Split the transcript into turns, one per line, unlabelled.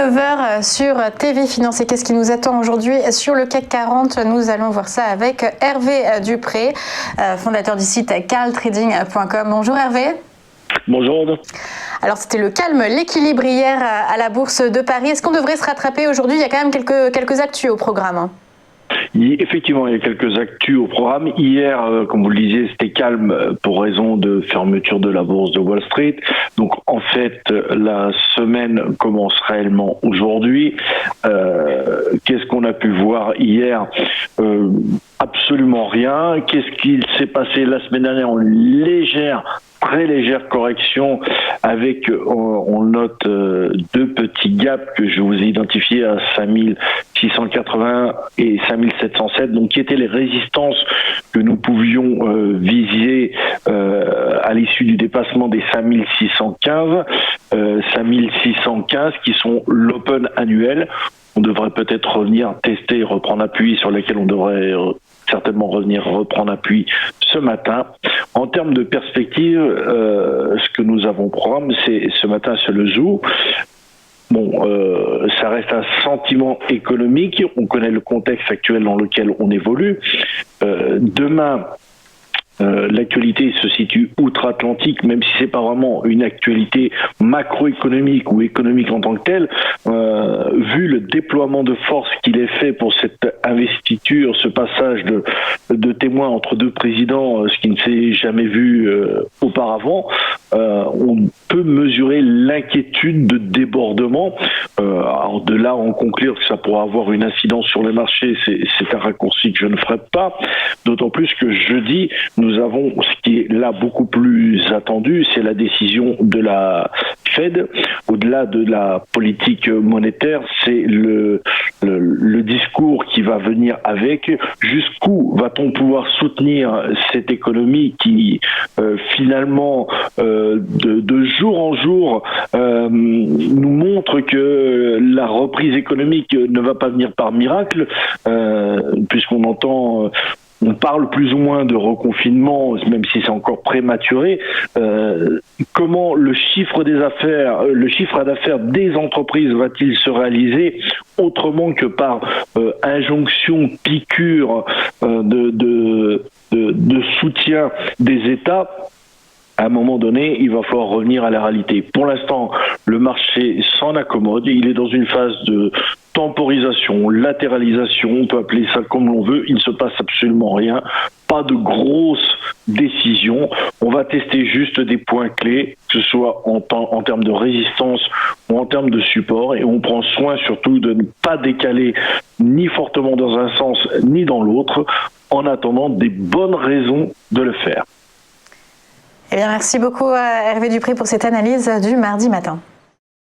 9h sur TV Finance. Et qu'est-ce qui nous attend aujourd'hui sur le CAC 40? Nous allons voir ça avec Hervé Dupré, fondateur du site carltrading.com. Bonjour Hervé.
Bonjour.
Alors c'était le calme, l'équilibre hier à la Bourse de Paris. Est-ce qu'on devrait se rattraper aujourd'hui? Il y a quand même quelques actus au programme.
Effectivement, il y a quelques actus au programme. Hier, comme vous le disiez, c'était calme pour raison de fermeture de la bourse de Wall Street. Donc, en fait, la semaine commence réellement aujourd'hui. Qu'est-ce qu'on a pu voir hier? Absolument rien. Qu'est-ce qu'il s'est passé la semaine dernière? Très légère correction avec, on note deux petits gaps que je vous ai identifiés à 5680 et 5707, donc qui étaient les résistances que nous pouvions viser à l'issue du dépassement des 5615, 5615 qui sont l'open annuel. On devrait peut-être revenir tester et reprendre appui, sur lesquels on devrait certainement reprendre appui ce matin. En termes de perspective, ce que nous avons au programme, c'est ce matin, c'est le zoo. Bon, ça reste un sentiment économique. On connaît le contexte actuel dans lequel on évolue. Demain, l'actualité se situe outre-Atlantique, même si c'est pas vraiment une actualité macroéconomique ou économique en tant que telle. Vu le déploiement de force qu'il est fait pour cette investiture, ce passage de témoins entre deux présidents, ce qui ne s'est jamais vu auparavant, on peut mesurer l'inquiétude de débordement. Alors de là, en conclure que ça pourra avoir une incidence sur les marchés, c'est un raccourci que je ne ferai pas. D'autant plus que jeudi, nous avons ce qui est là beaucoup plus attendu, c'est la décision de la Fed. Au-delà de la politique monétaire, c'est le discours qui va venir avec. Jusqu'où va-t-on pouvoir soutenir cette économie qui finalement de jour en jour nous montre que la reprise économique ne va pas venir par miracle, puisqu'on entend... On parle plus ou moins de reconfinement, même si c'est encore prématuré. Comment le chiffre d'affaires des entreprises va-t-il se réaliser autrement que par injonction, piqûre de soutien des États? À un moment donné, il va falloir revenir à la réalité. Pour l'instant, le marché s'en accommode. Il est dans une phase de temporisation, latéralisation, on peut appeler ça comme l'on veut. Il ne se passe absolument rien. Pas de grosses décisions. On va tester juste des points clés, que ce soit en termes de résistance ou en termes de support. Et on prend soin surtout de ne pas décaler ni fortement dans un sens ni dans l'autre, en attendant des bonnes raisons de le faire.
Eh bien, merci beaucoup Hervé Dupré pour cette analyse du mardi matin.